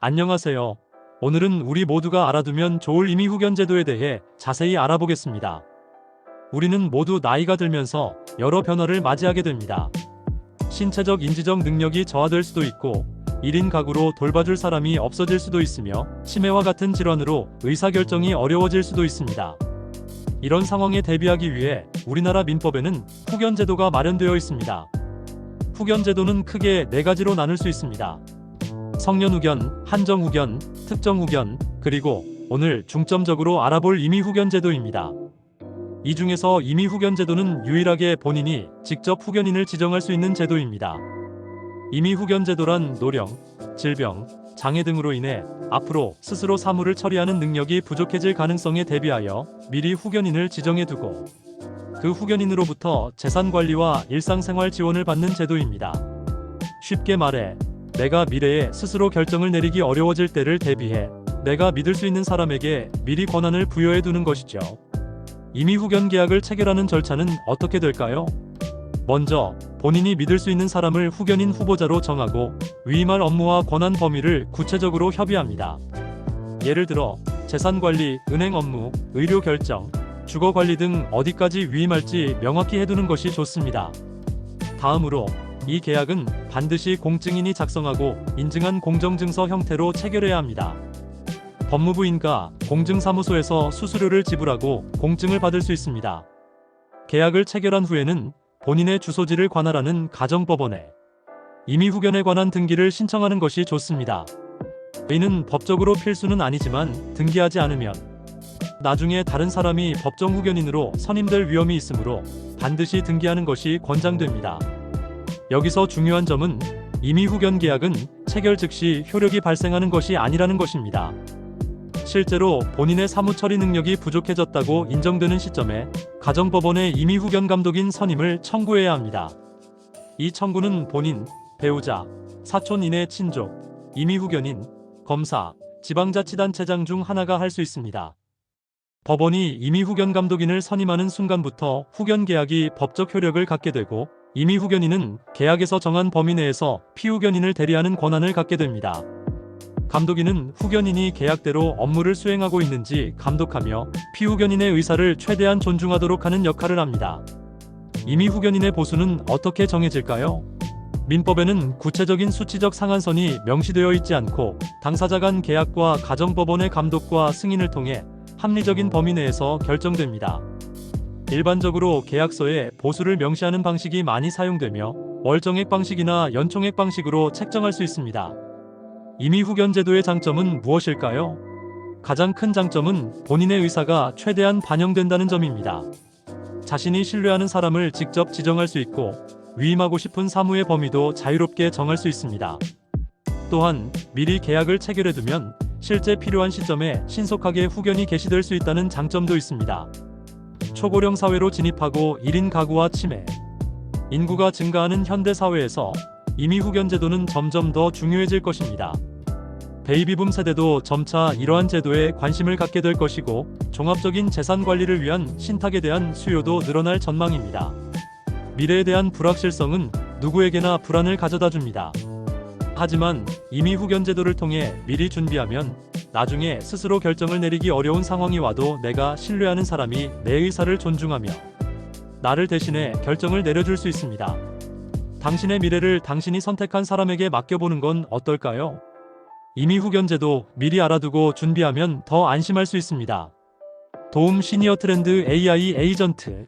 안녕하세요. 오늘은 우리 모두가 알아두면 좋을 임의후견 제도에 대해 자세히 알아보겠습니다. 우리는 모두 나이가 들면서 여러 변화를 맞이하게 됩니다. 신체적, 인지적 능력이 저하될 수도 있고 1인 가구로 돌봐줄 사람이 없어질 수도 있으며 치매와 같은 질환으로 의사결정이 어려워질 수도 있습니다. 이런 상황에 대비하기 위해 우리나라 민법에는 후견 제도가 마련되어 있습니다. 후견 제도는 크게 4가지로 나눌 수 있습니다. 성년후견, 한정후견, 특정후견, 그리고 오늘 중점적으로 알아볼 임의후견 제도입니다. 이 중에서 임의후견 제도는 유일하게 본인이 직접 후견인을 지정할 수 있는 제도입니다. 임의후견 제도란 노령, 질병, 장애 등으로 인해 앞으로 스스로 사무를 처리하는 능력이 부족해질 가능성에 대비하여 미리 후견인을 지정해두고 그 후견인으로부터 재산관리와 일상생활 지원을 받는 제도입니다. 쉽게 말해 내가 미래에 스스로 결정을 내리기 어려워질 때를 대비해 내가 믿을 수 있는 사람에게 미리 권한을 부여해 두는 것이죠. 임의후견 계약을 체결하는 절차는 어떻게 될까요? 먼저 본인이 믿을 수 있는 사람을 후견인 후보자로 정하고 위임할 업무와 권한 범위를 구체적으로 협의합니다. 예를 들어 재산관리, 은행 업무, 의료 결정, 주거관리 등 어디까지 위임할지 명확히 해두는 것이 좋습니다. 다음으로 이 계약은 반드시 공증인이 작성하고 인증한 공정증서 형태로 체결해야 합니다. 법무부 인가 공증사무소에서 수수료를 지불하고 공증을 받을 수 있습니다. 계약을 체결한 후에는 본인의 주소지를 관할하는 가정법원에 임의후견에 관한 등기를 신청하는 것이 좋습니다. 이는 법적으로 필수는 아니지만 등기하지 않으면 나중에 다른 사람이 법정 후견인으로 선임될 위험이 있으므로 반드시 등기하는 것이 권장됩니다. 여기서 중요한 점은 임의후견 계약은 체결 즉시 효력이 발생하는 것이 아니라는 것입니다. 실제로 본인의 사무처리 능력이 부족해졌다고 인정되는 시점에 가정법원의 임의후견 감독인 선임을 청구해야 합니다. 이 청구는 본인, 배우자, 사촌인의 친족, 임의후견인, 검사, 지방자치단체장 중 하나가 할 수 있습니다. 법원이 임의후견 감독인을 선임하는 순간부터 후견 계약이 법적 효력을 갖게 되고 임의후견인은 계약에서 정한 범위 내에서 피후견인을 대리하는 권한을 갖게 됩니다. 감독인은 후견인이 계약대로 업무를 수행하고 있는지 감독하며 피후견인의 의사를 최대한 존중하도록 하는 역할을 합니다. 임의후견인의 보수는 어떻게 정해질까요? 민법에는 구체적인 수치적 상한선이 명시되어 있지 않고 당사자 간 계약과 가정법원의 감독과 승인을 통해 합리적인 범위 내에서 결정됩니다. 일반적으로 계약서에 보수를 명시하는 방식이 많이 사용되며 월정액 방식이나 연총액 방식으로 책정할 수 있습니다. 임의후견 제도의 장점은 무엇일까요? 가장 큰 장점은 본인의 의사가 최대한 반영된다는 점입니다. 자신이 신뢰하는 사람을 직접 지정할 수 있고 위임하고 싶은 사무의 범위도 자유롭게 정할 수 있습니다. 또한 미리 계약을 체결해두면 실제 필요한 시점에 신속하게 후견이 개시될 수 있다는 장점도 있습니다. 초고령 사회로 진입하고 1인 가구와 치매, 인구가 증가하는 현대 사회에서 임의후견 제도는 점점 더 중요해질 것입니다. 베이비붐 세대도 점차 이러한 제도에 관심을 갖게 될 것이고 종합적인 재산 관리를 위한 신탁에 대한 수요도 늘어날 전망입니다. 미래에 대한 불확실성은 누구에게나 불안을 가져다 줍니다. 하지만 임의후견 제도를 통해 미리 준비하면 나중에 스스로 결정을 내리기 어려운 상황이 와도 내가 신뢰하는 사람이 내 의사를 존중하며 나를 대신해 결정을 내려줄 수 있습니다. 당신의 미래를 당신이 선택한 사람에게 맡겨보는 건 어떨까요? 임의후견 제도 미리 알아두고 준비하면 더 안심할 수 있습니다. 도움 시니어 트렌드 AI 에이전트